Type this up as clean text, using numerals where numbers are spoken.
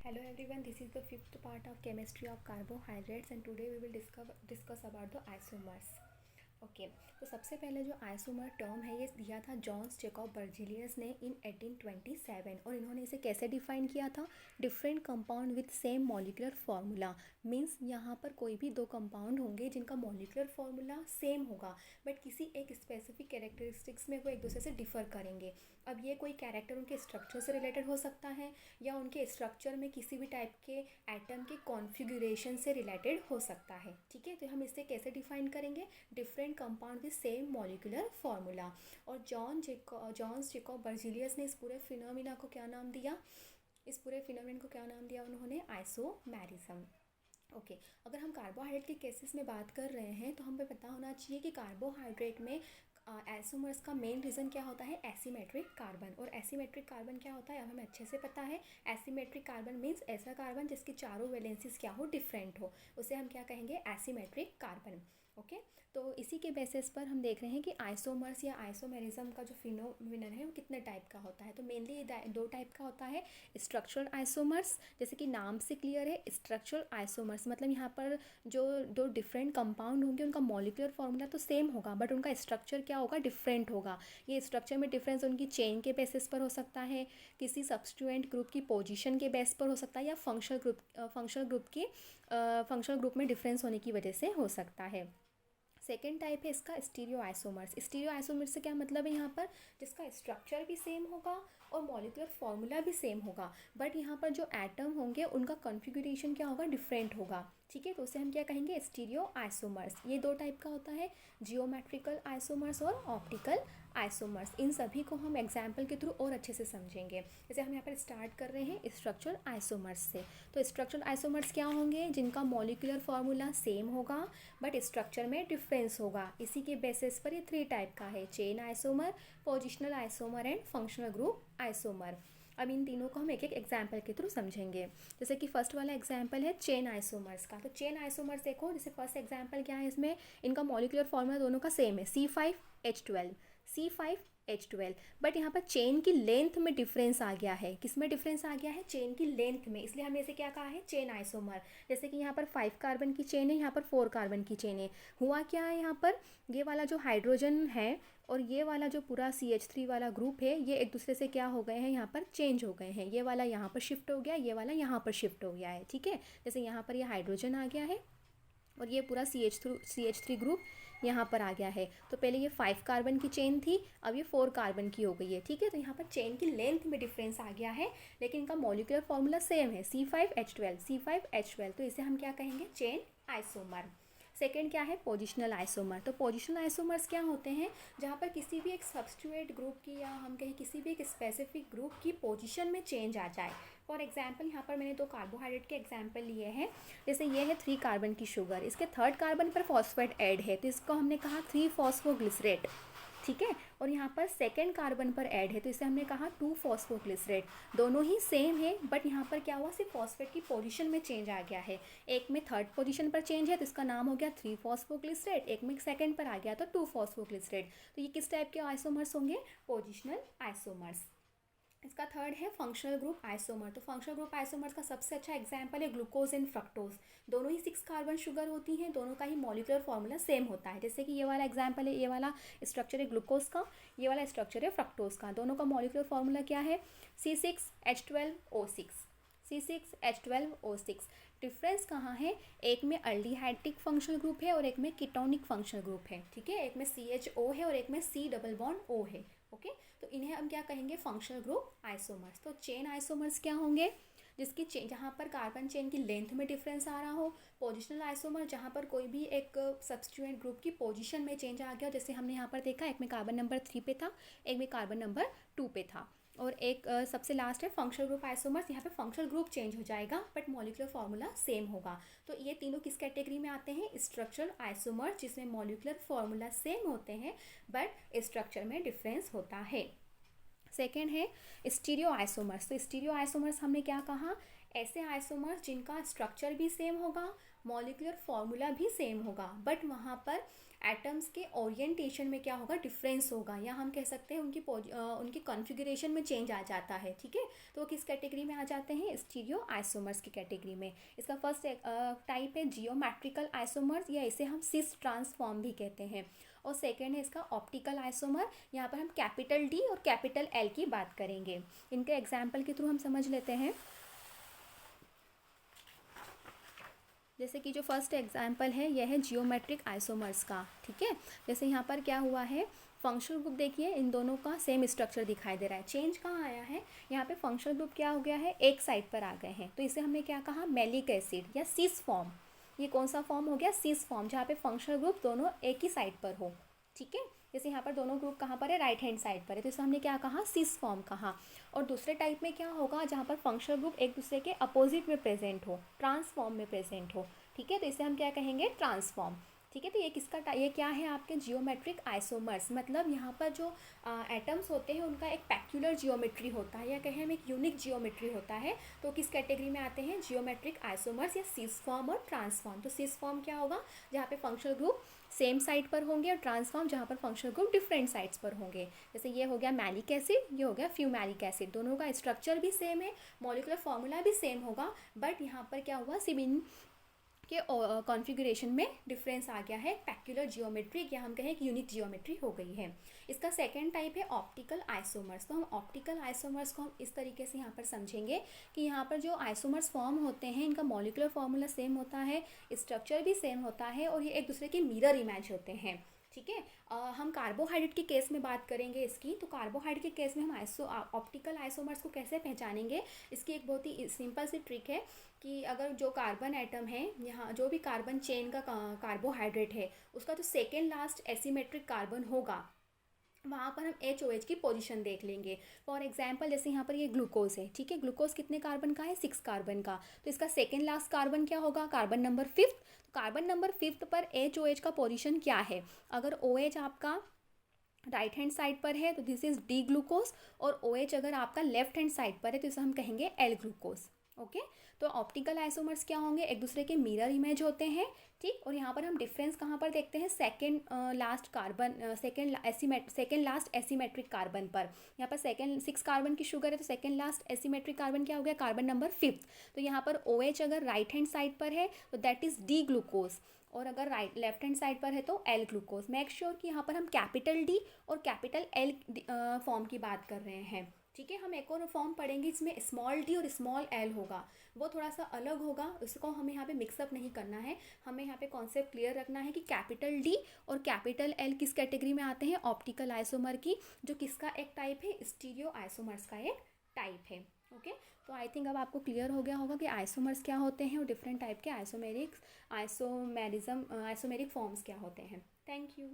Hello everyone, this is the fifth part of chemistry of carbohydrates and today we will discuss about the isomers. Okay तो सबसे पहले जो isomer term है ये दिया था जॉन्स जेकॉब बर्जीलियस ने इन 1827 और इन्होंने इसे कैसे डिफाइन किया था। Different compound with same molecular formula means यहाँ पर कोई भी दो कंपाउंड होंगे जिनका मॉलिक्यूलर फार्मूला सेम होगा बट किसी एक स्पेसिफिक कैरेक्टरिस्टिक्स में वो एक दूसरे से डिफ़र करेंगे। अब ये कोई कैरेक्टर उनके स्ट्रक्चर से रिलेटेड हो सकता है या उनके स्ट्रक्चर में किसी भी टाइप के एटम के कॉन्फ़िगरेशन से रिलेटेड हो सकता है। ठीक है, तो हम इसे कैसे डिफाइन करेंगे, different compound with same molecular formula. और जॉन्स जेकॉब बर्जीलियस ने इस पूरे फिनोमिना को क्या नाम दिया, उन्होंने आइसोमेरिज्म। ओके अगर हम कार्बोहाइड्रेट के केसेस में बात कर रहे हैं तो हमें पता होना चाहिए कि कार्बोहाइड्रेट में आइसोमर्स का मेन रीज़न क्या होता है, एसिमेट्रिक कार्बन। और एसिमेट्रिक कार्बन क्या होता है अब हमें अच्छे से पता है। एसिमेट्रिक कार्बन मीन्स ऐसा कार्बन जिसकी चारों वैलेंसीज क्या हो, डिफरेंट हो, उसे हम क्या कहेंगे, एसिमेट्रिक कार्बन। ओके तो इसी के बेसिस पर हम देख रहे हैं कि आइसोमर्स या आइसोमेरिज्म का जो फिनोमिनन है वो कितने टाइप का होता है। तो मेनली दो टाइप का होता है, स्ट्रक्चरल आइसोमर्स, जैसे कि नाम से क्लियर है स्ट्रक्चरल आइसोमर्स मतलब यहाँ पर जो दो डिफरेंट कंपाउंड होंगे उनका मॉलिक्यूलर फार्मूला तो सेम होगा बट उनका स्ट्रक्चर क्या होगा, डिफरेंट होगा। ये स्ट्रक्चर में डिफरेंस उनकी चेन के बेसिस पर हो सकता है, किसी सब्स्टिट्यूएंट ग्रुप की पोजीशन के बेस पर हो सकता है या फंक्शनल ग्रुप में डिफरेंस होने की वजह से हो सकता है। सेकेंड टाइप है इसका स्टीरियो आइसोमर्स। स्टीरियो आइसोमर्स से क्या मतलब है, यहाँ पर जिसका स्ट्रक्चर भी सेम होगा और मॉलिक्यूलर फार्मूला भी सेम होगा बट यहाँ पर जो एटम होंगे उनका कॉन्फ़िगरेशन क्या होगा, डिफरेंट होगा। ठीक है, तो उसे हम क्या कहेंगे, स्टीरियो आइसोमर्स। ये दो टाइप का होता है, जियोमेट्रिकल आइसोमर्स और ऑप्टिकल आइसोमर्स। इन सभी को हम एग्जाम्पल के थ्रू और अच्छे से समझेंगे। जैसे हम यहाँ पर स्टार्ट कर रहे हैं स्ट्रक्चरल आइसोमर्स से। तो स्ट्रक्चरल आइसोमर्स क्या होंगे, जिनका मॉलिक्यूलर फार्मूला सेम होगा बट स्ट्रक्चर में डिफरेंस होगा। इसी के बेसिस पर ये थ्री टाइप का है, chain isomer, positional isomer and functional group isomer. अब इन तीनों को हम एक एक एग्जाम्पल के थ्रू समझेंगे। जैसे कि फर्स्ट वाला एग्जाम्पल है चेन आइसोमर्स का। तो चेन आइसोमर्स देखो, जैसे फर्स्ट एग्जाम्पल क्या है, इसमें इनका मॉलिक्यूलर फार्मूला दोनों का सेम है, C5H12 बट यहाँ पर चेन की लेंथ में डिफरेंस आ गया है। किस में डिफरेंस आ गया है, चेन की लेंथ में, इसलिए हमने इसे क्या कहा है, चेन आइसोमर। जैसे कि यहाँ पर 5 कार्बन की चेन है, यहाँ पर 4 कार्बन की चेन है। हुआ क्या है, यहाँ पर ये वाला जो हाइड्रोजन है और ये वाला जो पूरा CH3 वाला ग्रुप है ये एक दूसरे से क्या हो गए हैं, यहाँ पर चेंज हो गए हैं। ये वाला यहाँ पर शिफ्ट हो गया, ये वाला यहाँ पर शिफ्ट हो गया है। ठीक है, जैसे यहाँ पर ये हाइड्रोजन आ गया है और ये पूरा CH3 ग्रुप यहाँ पर आ गया है। तो पहले ये 5 कार्बन की चेन थी, अब ये 4 कार्बन की हो गई है। ठीक है, तो यहाँ पर चेन की लेंथ में डिफरेंस आ गया है लेकिन इनका मॉलिक्यूलर फार्मूला सेम है, C5H12। तो इसे हम क्या कहेंगे, चेन आइसोमर। सेकेंड क्या है, पोजिशनल आइसोमर। तो पोजिशनल आइसोमर्स क्या होते हैं, जहाँ पर किसी भी एक सब्स्टिट्यूएंट ग्रुप की या हम कहें किसी भी एक स्पेसिफिक ग्रुप की पोजीशन में चेंज आ जाए। फॉर एग्जाम्पल यहाँ पर मैंने दो कार्बोहाइड्रेट के एग्जाम्पल लिए हैं। जैसे ये है 3 कार्बन की शुगर, इसके 3rd कार्बन पर फॉस्फेट ऐड है तो इसको हमने कहा 3-फॉस्फोग्लिसरेट। ठीक है, और यहाँ पर 2nd कार्बन पर ऐड है तो इसे हमने कहा 2-फॉस्फोग्लिसरेट। दोनों ही सेम है बट यहाँ पर क्या हुआ, सिर्फ फॉस्फेट की पोजीशन में चेंज आ गया है। एक में 3rd पोजीशन पर चेंज है तो इसका नाम हो गया 3-फॉस्फोग्लिसरेट, एक में 2nd पर आ गया तो 2-फॉस्फोग्लिसरेट। तो ये किस टाइप के आइसोमर्स होंगे, पोजिशनल आइसोमर्स। इसका थर्ड है फंक्शनल ग्रुप आइसोमर। तो फंक्शनल ग्रुप आइसोमर्स का सबसे अच्छा एग्जाम्पल है ग्लूकोज एंड फ्रक्टोज। दोनों ही 6 कार्बन शुगर होती हैं, दोनों का ही मॉलिक्यूलर फार्मूला सेम होता है। जैसे कि ये वाला एग्जाम्पल है, ये वाला स्ट्रक्चर है ग्लूकोज का, ये वाला स्ट्रक्चर है फ्रक्टोज का। दोनों का मॉलिक्यूलर फार्मूला क्या है, C6H12O6। डिफरेंस कहाँ है, एक में अल्डिहाइडिक फंक्शनल ग्रुप है और एक में कीटोनिक फंक्शनल ग्रुप है। ठीक है, एक में CHO है और एक में C डबल बॉन्ड O है। ओके तो इन्हें हम क्या कहेंगे, फंक्शनल ग्रुप आइसोमर्स। तो चेन आइसोमर्स क्या होंगे, जिसकी जहाँ पर कार्बन चेन की लेंथ में डिफरेंस आ रहा हो। पोजिशनल आइसोमर, जहाँ पर कोई भी एक सब्स्टिट्यूएंट ग्रुप की पोजीशन में चेंज आ गया, जैसे हमने यहाँ पर देखा एक में कार्बन नंबर 3 पे था, एक में कार्बन नंबर 2 पे था। और एक सबसे लास्ट है फंक्शनल ग्रुप आइसोमर्स, यहाँ पे फंक्शनल ग्रुप चेंज हो जाएगा बट मॉलिक्यूलर फार्मूला सेम होगा। तो ये तीनों किस कैटेगरी में आते हैं, स्ट्रक्चरल आइसोमर, जिसमें मॉलिक्यूलर फार्मूला सेम होते हैं बट स्ट्रक्चर में डिफरेंस होता है। सेकेंड है स्टीरियो आइसोमर्स। तो स्टीरियो आइसोमर्स हमने क्या कहा, ऐसे आइसोमर्स जिनका स्ट्रक्चर भी सेम होगा, मॉलिक्यूलर फॉर्मूला भी सेम होगा, बट वहाँ पर एटम्स के ओरिएंटेशन में क्या होगा, डिफरेंस होगा, या हम कह सकते हैं उनकी कॉन्फ़िगरेशन में चेंज आ जाता है, ठीक है। तो वो किस कैटेगरी में आ जाते हैं, स्टीरियो आइसोमर्स की कैटेगरी में। इसका फर्स्ट टाइप है जियोमेट्रिकल आइसोमर्स, या इसे हम सिस ट्रांसफॉर्म भी कहते हैं। और सेकेंड है इसका ऑप्टिकल आइसोमर। यहाँ पर हम कैपिटल डी और कैपिटल एल की बात करेंगे। इनके एग्जाम्पल के थ्रू हम समझ लेते हैं। जैसे कि जो फर्स्ट एग्जाम्पल है यह है जियोमेट्रिक आइसोमर्स का, ठीक है। जैसे यहाँ पर क्या हुआ है, फंक्शनल ग्रुप देखिए, इन दोनों का सेम स्ट्रक्चर दिखाई दे रहा है। चेंज कहाँ आया है, यहाँ पे फंक्शनल ग्रुप क्या हो गया है, एक साइड पर आ गए हैं, तो इसे हमने क्या कहा, मैलिक एसिड या सिस फॉर्म। ये कौन सा फॉर्म हो गया, सिस फॉर्म, जहाँ पे फंक्शनल ग्रुप दोनों एक ही साइड पर हो, ठीक है। जैसे यहाँ पर दोनों ग्रुप कहाँ पर है, राइट हैंड साइड पर है, तो इसे हमने क्या कहा, सिस फॉर्म कहा। और दूसरे टाइप में क्या होगा, जहाँ पर फंक्शनल ग्रुप एक दूसरे के अपोजिट में प्रेजेंट हो, ट्रांसफॉर्म में प्रेजेंट हो, ठीक है, तो इसे हम क्या कहेंगे, ट्रांसफॉर्म, ठीक है। तो ये किसका ये क्या है, आपके जियोमेट्रिक आइसोमर्स, मतलब यहाँ पर जो एटम्स होते हैं उनका एक पैक्यूलर जियोमेट्री होता है, या कहें हम एक यूनिक जियोमेट्री होता है, तो किस कैटेगरी में आते हैं, जियोमेट्रिक आइसोमर्स या सिस फॉर्म और ट्रांसफॉर्म। तो सिस फॉर्म क्या होगा, जहाँ पे फंक्शनल ग्रुप सेम साइड पर होंगे, और ट्रांसफॉर्म जहाँ पर फंक्शनल ग्रुप डिफरेंट साइड्स पर होंगे। जैसे ये हो गया मैलिक एसिड, ये हो गया फ्यूमैलिक एसिड, दोनों का स्ट्रक्चर भी सेम है, मॉलिक्यूलर फॉर्मूला भी सेम होगा, बट यहाँ पर क्या हुआ, सिर्फ के कॉन्फ़िगरेशन में डिफरेंस आ गया है, पैक्यूलर जियोमेट्री, या हम कहें कि यूनिक जियोमेट्री हो गई है। इसका सेकंड टाइप है ऑप्टिकल आइसोमर्स। तो हम ऑप्टिकल आइसोमर्स को हम इस तरीके से यहाँ पर समझेंगे कि यहाँ पर जो आइसोमर्स फॉर्म होते हैं इनका मॉलिक्यूलर फॉर्मूला सेम होता है, स्ट्रक्चर भी सेम होता है, और ये एक दूसरे के मिरर इमेज होते हैं, ठीक है। हम कार्बोहाइड्रेट के केस में बात करेंगे इसकी। तो कार्बोहाइड्रेट के केस में हम ऑप्टिकल आइसोमर्स को कैसे पहचानेंगे, इसकी एक बहुत ही सिंपल सी ट्रिक है कि अगर जो कार्बन एटम है, यहाँ जो भी कार्बन चेन का कार्बोहाइड्रेट है, उसका जो सेकेंड लास्ट एसिमेट्रिक कार्बन होगा, वहाँ पर हम HOH की पोजीशन देख लेंगे। फॉर एग्जांपल जैसे यहाँ पर ये ग्लूकोज है, ठीक है, ग्लूकोज कितने कार्बन का है, 6 कार्बन का, तो इसका सेकेंड लास्ट कार्बन क्या होगा, कार्बन नंबर 5। तो कार्बन नंबर 5 पर HOH का पोजीशन क्या है, अगर OH आपका राइट हैंड साइड पर है तो दिस इज डी ग्लूकोज, और OH अगर आपका लेफ्ट हैंड साइड पर है तो इसे हम कहेंगे एल ग्लूकोज, ओके। तो ऑप्टिकल आइसोमर्स क्या होंगे, एक दूसरे के मिरर इमेज होते हैं, ठीक। और यहाँ पर हम डिफरेंस कहाँ पर देखते हैं, second last carbon, second last asymmetric carbon पर। यहाँ पर सेकेंड 6 कार्बन की शुगर है, तो सेकेंड लास्ट एसीमेट्रिक कार्बन क्या हो गया, कार्बन नंबर 5। तो यहाँ पर OH अगर राइट हैंड साइड पर है तो दैट इज डी ग्लूकोज, और अगर लेफ्ट हैंड साइड पर है तो एल ग्लूकोज। मेक श्योर कि यहाँ पर हम कैपिटल डी और कैपिटल एल फॉर्म की बात कर रहे हैं, ठीक है। हम एक और फॉर्म पढ़ेंगे, इसमें स्मॉल डी और स्मॉल एल होगा, वो थोड़ा सा अलग होगा, उसको हमें यहाँ पे मिक्सअप नहीं करना है। हमें यहाँ पे कॉन्सेप्ट क्लियर रखना है कि कैपिटल डी और कैपिटल एल किस कैटेगरी में आते हैं, ऑप्टिकल आइसोमर की, जो किसका एक टाइप है, स्टीरियो आइसोमर्स का एक टाइप है, ओके। तो आई थिंक अब आपको क्लियर हो गया होगा कि आइसोमर्स क्या होते हैं और डिफरेंट टाइप के आइसोमेरिक फॉर्म्स क्या होते हैं। Thank you.